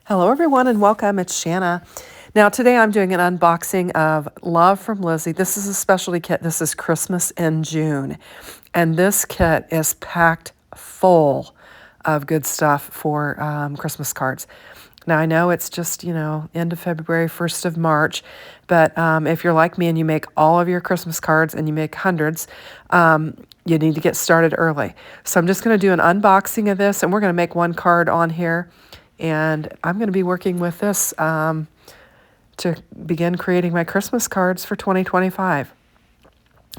Hello, everyone, and welcome. It's Shanna. Now, today I'm doing an unboxing of Love from Lizi. This is a specialty kit. This is Christmas in June. And this kit is packed full of good stuff for Christmas cards. Now, I know it's just, end of February, 1st of March, but if you're like me and you make all of your Christmas cards and you make hundreds, you need to get started early. So I'm just going to do an unboxing of this, and we're going to make one card on here. And I'm going to be working with this to begin creating my Christmas cards for 2025.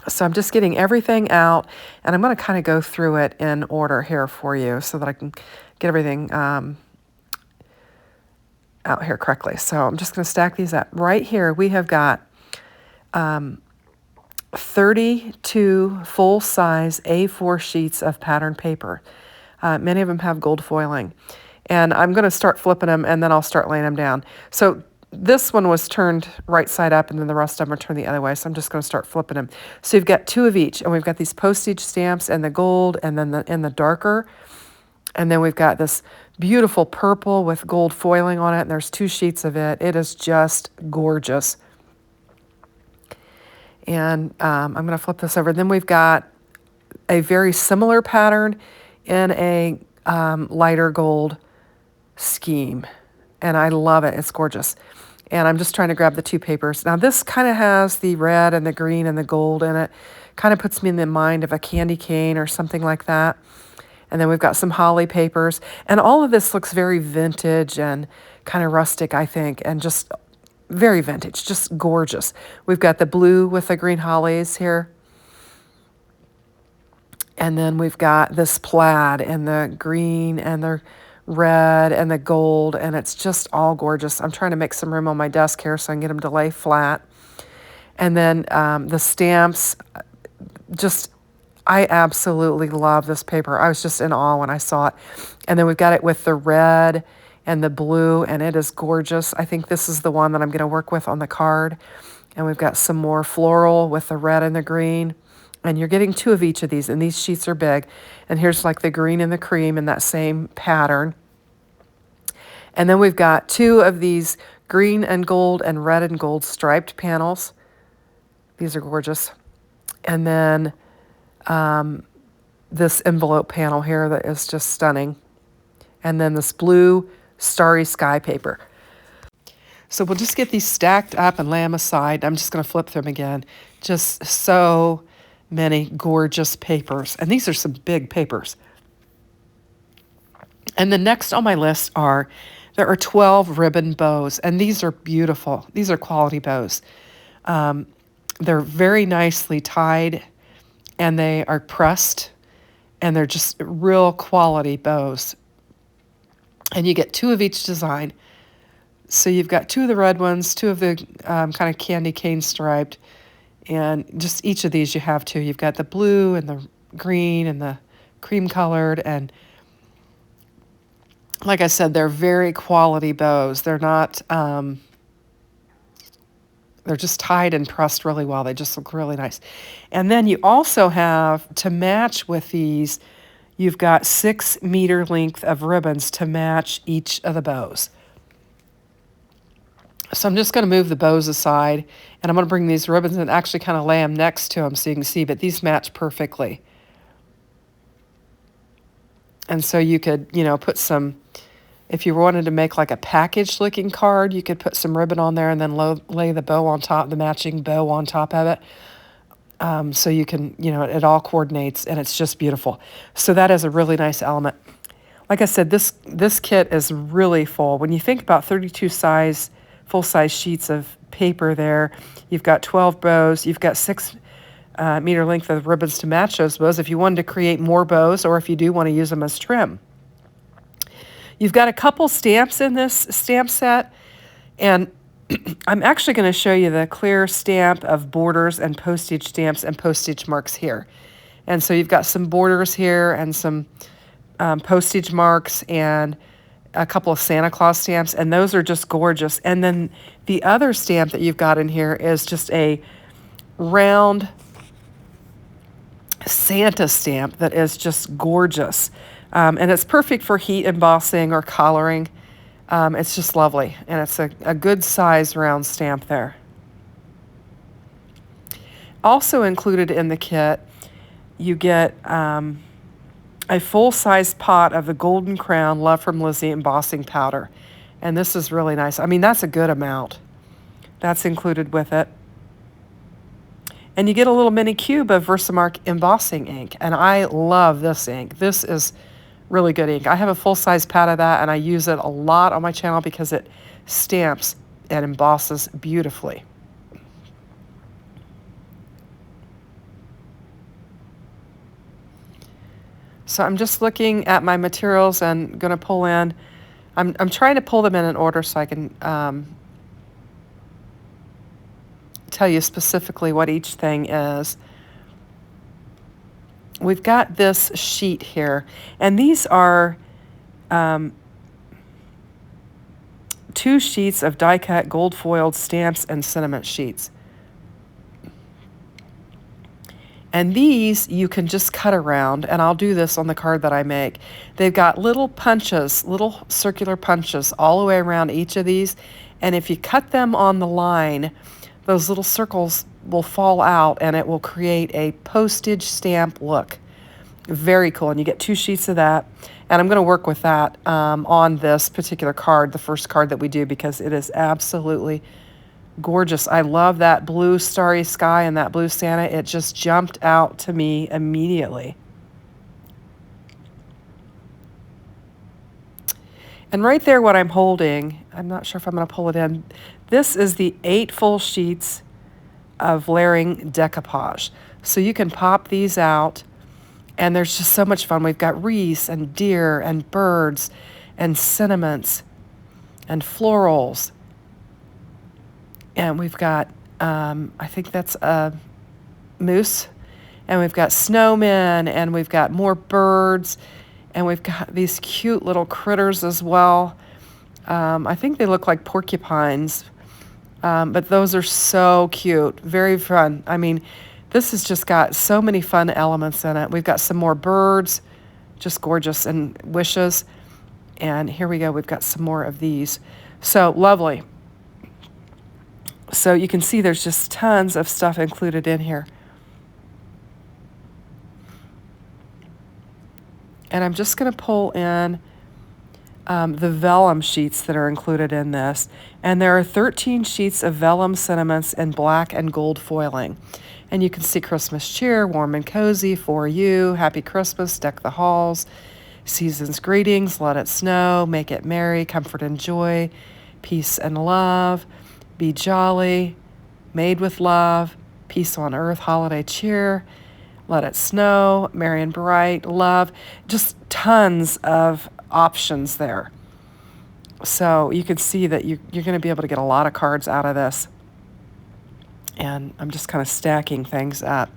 So I'm just getting everything out, and I'm going to kind of go through it in order here for you so that I can get everything out here correctly. So I'm just going to stack these up. Right here we have got 32 full-size A4 sheets of patterned paper. Many of them have gold foiling. And I'm going to start flipping them, and then I'll start laying them down. So this one was turned right side up, and then the rest of them are turned the other way. So I'm just going to start flipping them. So you've got two of each, and we've got these postage stamps and the gold, and then in the darker. And then we've got this beautiful purple with gold foiling on it, and there's two sheets of it. It is just gorgeous. And I'm going to flip this over. Then we've got a very similar pattern in a lighter gold scheme, and I love it. It's gorgeous. And I'm just trying to grab the two papers. Now this kind of has the red and the green and the gold in it. Kind of puts me in the mind of a candy cane or something like that. And then we've got some holly papers, and all of this looks very vintage and kind of rustic, I think, and just very vintage, just gorgeous. We've got the blue with the green hollies here. And then we've got this plaid and the green and the red and the gold, and it's just all gorgeous. I'm trying to make some room on my desk here so I can get them to lay flat. And then the stamps, I absolutely love this paper. I was just in awe when I saw it. And then we've got it with the red and the blue, and it is gorgeous. I think this is the one that I'm going to work with on the card. And we've got some more floral with the red and the green. And you're getting two of each of these, and these sheets are big. And here's like the green and the cream in that same pattern. And then we've got two of these green and gold and red and gold striped panels. These are gorgeous. And then this envelope panel here that is just stunning. And then this blue starry sky paper. So we'll just get these stacked up and lay them aside. I'm just going to flip them again. Just so many gorgeous papers. And these are some big papers. And the next on my list there are 12 ribbon bows, and these are beautiful. These are quality bows. They're very nicely tied, and they are pressed, and they're just real quality bows. And you get two of each design. So you've got two of the red ones, two of the kind of candy cane striped, and just each of these you have two. You've got the blue and the green and the cream colored, and like I said, they're very quality bows. They're not, they're just tied and pressed really well. They just look really nice. And then you also have, to match with these, you've got 6 meter length of ribbons to match each of the bows. So I'm just going to move the bows aside, and I'm going to bring these ribbons and actually kind of lay them next to them so you can see, but these match perfectly. And so you could, put some, if you wanted to make like a packaged looking card, you could put some ribbon on there and then lay the bow on top, the matching bow on top of it. So you can, it all coordinates, and it's just beautiful. So that is a really nice element. Like I said, this kit is really full. When you think about 32 full-size sheets of paper there, you've got 12 bows, you've got 6 meter length of ribbons to match those bows if you wanted to create more bows, or if you do want to use them as trim. You've got a couple stamps in this stamp set, and I'm actually going to show you the clear stamp of borders and postage stamps and postage marks here. And so you've got some borders here and some postage marks and a couple of Santa Claus stamps, and those are just gorgeous. And then the other stamp that you've got in here is just a round Santa stamp that is just gorgeous. And it's perfect for heat embossing or coloring. It's just lovely, and it's a good size round stamp there. Also included in the kit, you get a full-size pot of the Golden Crown Love from Lizi embossing powder. And this is really nice. I mean, that's a good amount. That's included with it. And you get a little mini cube of Versamark embossing ink. And I love this ink. This is really good ink. I have a full-size pad of that, and I use it a lot on my channel because it stamps and embosses beautifully. So I'm just looking at my materials and going to pull in. I'm trying to pull them in an order so I can tell you specifically what each thing is. We've got this sheet here, and these are 2 sheets of die-cut gold foiled stamps and sentiment sheets. And these you can just cut around, and I'll do this on the card that I make. They've got little punches, little circular punches all the way around each of these, and if you cut them on the line, those little circles will fall out and it will create a postage stamp look. Very cool, and you get 2 sheets of that, and I'm going to work with that on this particular card, the first card that we do, because it is absolutely gorgeous. I love that blue starry sky and that blue Santa. It just jumped out to me immediately. And right there, what I'm holding, I'm not sure if I'm going to pull it in. This is the 8 full sheets of layering decoupage. So you can pop these out, and there's just so much fun. We've got wreaths and deer and birds and sentiments and florals. And we've got, I think that's a moose, and we've got snowmen, and we've got more birds, and we've got these cute little critters as well. I think they look like porcupines, but those are so cute, very fun. I mean, this has just got so many fun elements in it. We've got some more birds, just gorgeous, and wishes. And here we go, we've got some more of these. So lovely. So you can see there's just tons of stuff included in here. And I'm just going to pull in the vellum sheets that are included in this. And there are 13 sheets of vellum sentiments in black and gold foiling. And you can see Christmas cheer, warm and cozy, for you, happy Christmas, deck the halls, season's greetings, let it snow, make it merry, comfort and joy, peace and love, be jolly, made with love, peace on earth, holiday cheer, let it snow, merry and bright, love, just tons of options there. So you can see that you're going to be able to get a lot of cards out of this. And I'm just kind of stacking things up.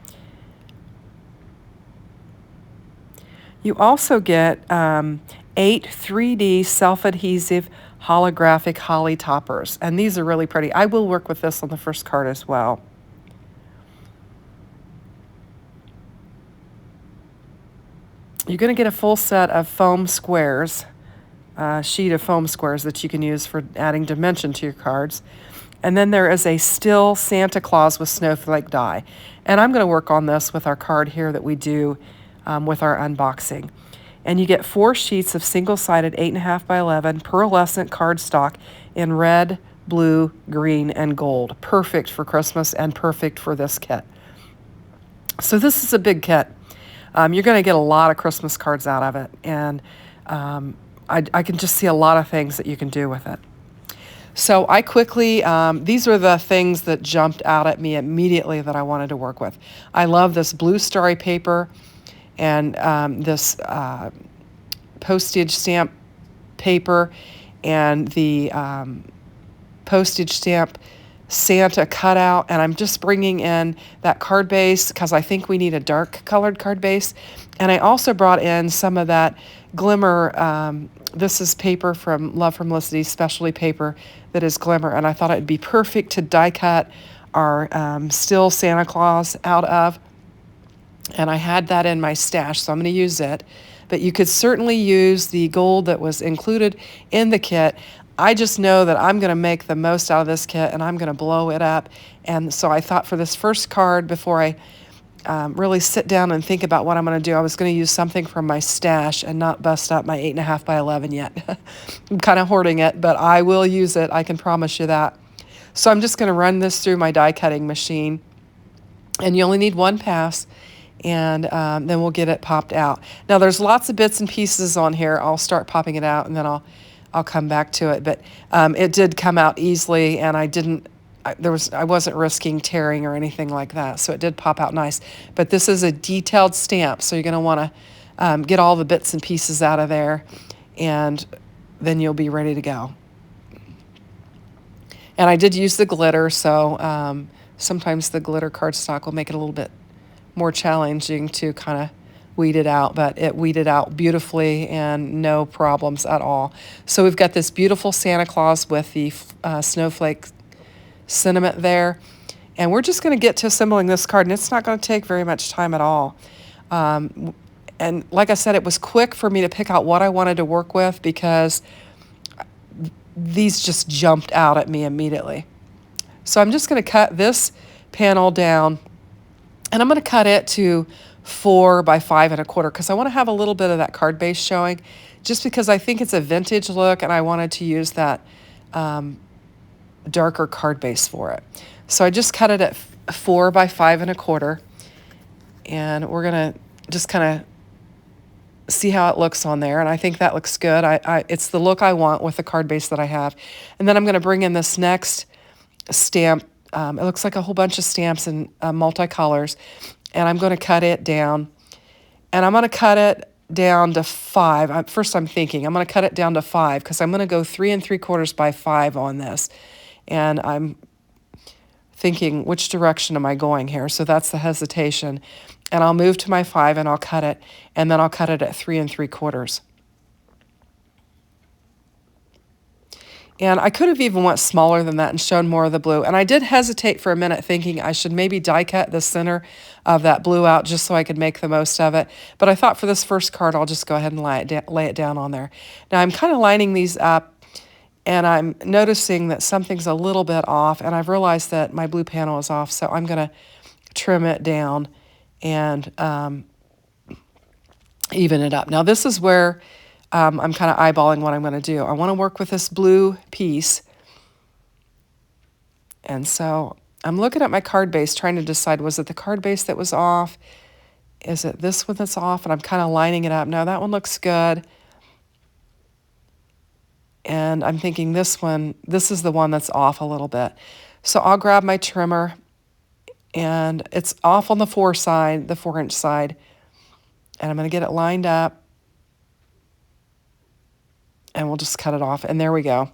You also get 8 3D self-adhesive holographic holly toppers, and these are really pretty. I will work with this on the first card as well. You're going to get a full set of foam squares, sheet of foam squares that you can use for adding dimension to your cards. And then there is a still Santa Claus with snowflake die. And I'm going to work on this with our card here that we do with our unboxing. And you get 4 sheets of single-sided 8.5 by 11 pearlescent cardstock in red, blue, green, and gold. Perfect for Christmas and perfect for this kit. So this is a big kit. You're going to get a lot of Christmas cards out of it. And I can just see a lot of things that you can do with it. So I quickly, these are the things that jumped out at me immediately that I wanted to work with. I love this blue starry paper and this postage stamp paper and the postage stamp Santa cutout. And I'm just bringing in that card base because I think we need a dark colored card base. And I also brought in some of that glimmer. This is paper from Love from Lizi, specialty paper that is glimmer. And I thought it'd be perfect to die cut our still Santa Claus out of. And I had that in my stash, so I'm going to use it. But you could certainly use the gold that was included in the kit. I just know that I'm going to make the most out of this kit and I'm going to blow it up. And so I thought for this first card, before I really sit down and think about what I'm going to do, I was going to use something from my stash and not bust up my 8.5 by 11 yet. I'm kind of hoarding it, but I will use it. I can promise you that. So I'm just going to run this through my die cutting machine, and you only need one pass, and then we'll get it popped out. Now there's lots of bits and pieces on here. I'll start popping it out, and then I'll come back to it. But it did come out easily, and I wasn't risking tearing or anything like that, so it did pop out nice. But this is a detailed stamp, so you're going to want to get all the bits and pieces out of there, and then you'll be ready to go. And I did use the glitter, so sometimes the glitter cardstock will make it a little bit more challenging to kind of weed it out, but it weeded out beautifully and no problems at all. So we've got this beautiful Santa Claus with the snowflake sentiment there. And we're just going to get to assembling this card, and it's not going to take very much time at all. And like I said, it was quick for me to pick out what I wanted to work with because these just jumped out at me immediately. So I'm just going to cut this panel down, and I'm going to cut it to 4 by 5 1/4 because I want to have a little bit of that card base showing, just because I think it's a vintage look and I wanted to use that darker card base for it. So I just cut it at 4 by 5 1/4, and we're going to just kind of see how it looks on there, and I think that looks good. It's the look I want with the card base that I have. And then I'm going to bring in this next stamp. It looks like a whole bunch of stamps in multicolors, and I'm going to cut it down, and I'm going to cut it down to 5. First I'm thinking I'm going to cut it down to 5 because I'm going to go 3 3/4 by 5 on this, and I'm thinking, which direction am I going here? So that's the hesitation. And I'll move to my 5 and I'll cut it, and then I'll cut it at 3 3/4. And I could have even went smaller than that and shown more of the blue. And I did hesitate for a minute, thinking I should maybe die cut the center of that blue out just so I could make the most of it. But I thought for this first card, I'll just go ahead and lay it down on there. Now I'm kind of lining these up, and I'm noticing that something's a little bit off, and I've realized that my blue panel is off, so I'm going to trim it down and even it up. Now this is where I'm kind of eyeballing what I'm going to do. I want to work with this blue piece, and so I'm looking at my card base trying to decide, was it the card base that was off? Is it this one that's off? And I'm kind of lining it up. No, that one looks good. And I'm thinking this is the one that's off a little bit. So I'll grab my trimmer, and it's off on the 4-inch side, and I'm going to get it lined up, and we'll just cut it off. And there we go.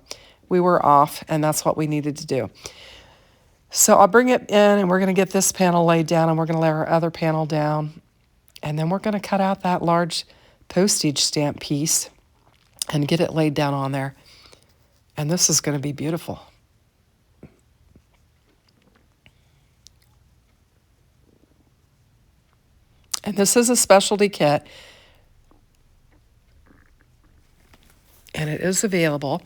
We were off, and that's what we needed to do. So I'll bring it in, and we're going to get this panel laid down, and we're going to lay our other panel down, and then we're going to cut out that large postage stamp piece and get it laid down on there. And this is going to be beautiful. And this is a specialty kit, and it is available.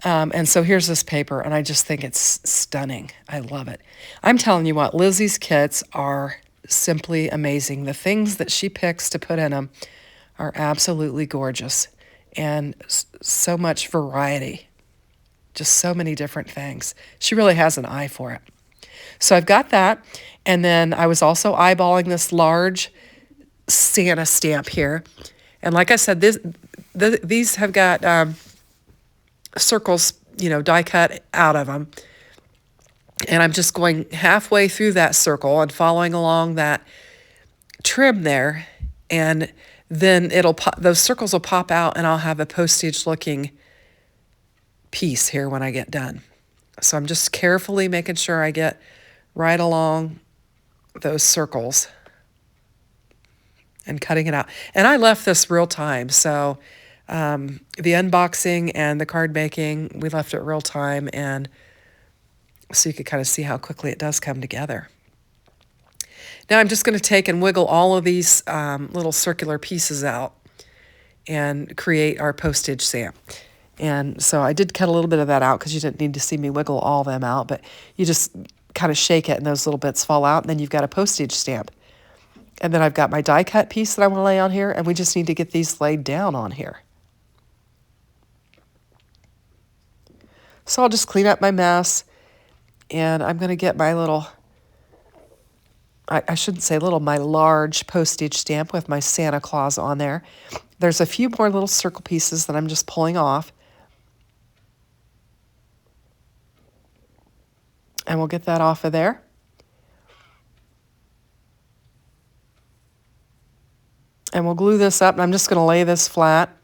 And so here's this paper, and I just think it's stunning. I love it. I'm telling you what, Lizi's kits are simply amazing. The things that she picks to put in them are absolutely gorgeous, and so much variety. Just so many different things. She really has an eye for it. So I've got that, and then I was also eyeballing this large Santa stamp here, and like I said, these have got circles, die cut out of them, and I'm just going halfway through that circle and following along that trim there, and then those circles will pop out, and I'll have a postage looking piece here when I get done. So I'm just carefully making sure I get right along those circles and cutting it out. And I left this real time, so the unboxing and the card making, we left it real time, and so you could kind of see how quickly it does come together. Now I'm just going to take and wiggle all of these little circular pieces out and create our postage stamp. And so I did cut a little bit of that out because you didn't need to see me wiggle all of them out, but you just kind of shake it and those little bits fall out, and then you've got a postage stamp. And then I've got my die cut piece that I want to lay on here, and we just need to get these laid down on here. So I'll just clean up my mess, and I'm going to get my little, I shouldn't say little, my large postage stamp with my Santa Claus on there. There's a few more little circle pieces that I'm just pulling off. And we'll get that off of there. And we'll glue this up, and I'm just going to lay this flat.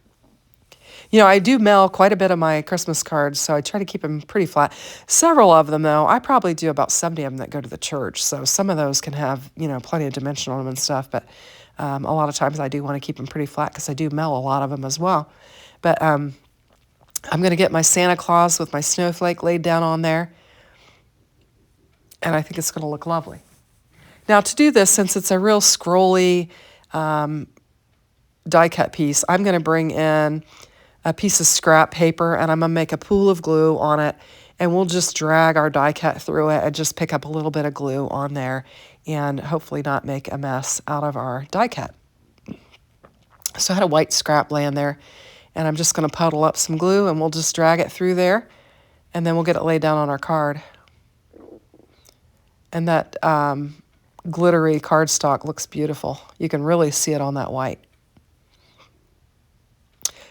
You know, I do mail quite a bit of my Christmas cards, so I try to keep them pretty flat. Several of them, though, I probably do about 70 of them that go to the church, so some of those can have, you know, plenty of dimension on them and stuff, but a lot of times I do want to keep them pretty flat because I do mail a lot of them as well. But I'm going to get my Santa Claus with my snowflake laid down on there, and I think it's going to look lovely. Now, to do this, since it's a real scrolly die cut piece, I'm going to bring in a piece of scrap paper, and I'm going to make a pool of glue on it, and we'll just drag our die cut through it and just pick up a little bit of glue on there and hopefully not make a mess out of our die cut. So I had a white scrap laying there, and I'm just going to puddle up some glue, and we'll just drag it through there, and then we'll get it laid down on our card. And that glittery cardstock looks beautiful. You can really see it on that white.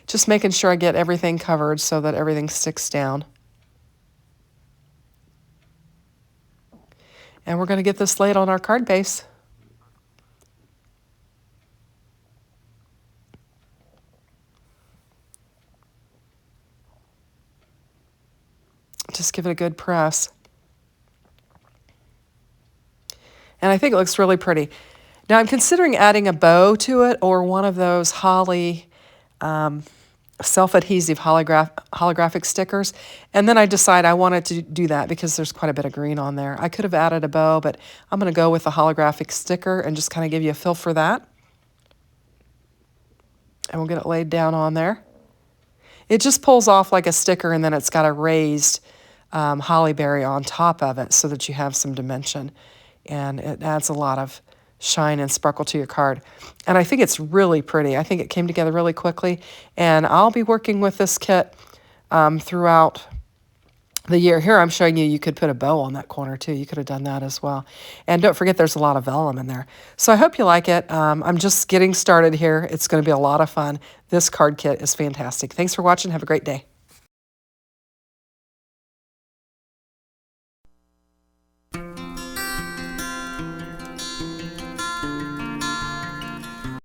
Just making sure I get everything covered so that everything sticks down. And we're going to get this laid on our card base. Just give it a good press. And I think it looks really pretty. Now I'm considering adding a bow to it or one of those holly self-adhesive holographic stickers. And then I decide I wanted to do that because there's quite a bit of green on there. I could have added a bow, but I'm going to go with the holographic sticker and just kind of give you a feel for that. And we'll get it laid down on there. It just pulls off like a sticker, and then it's got a raised holly berry on top of it so that you have some dimension. And it adds a lot of shine and sparkle to your card. And I think it's really pretty. I think it came together really quickly. And I'll be working with this kit throughout the year. Here I'm showing you could put a bow on that corner too. You could have done that as well. And don't forget there's a lot of vellum in there. So I hope you like it. I'm just getting started here. It's going to be a lot of fun. This card kit is fantastic. Thanks for watching. Have a great day.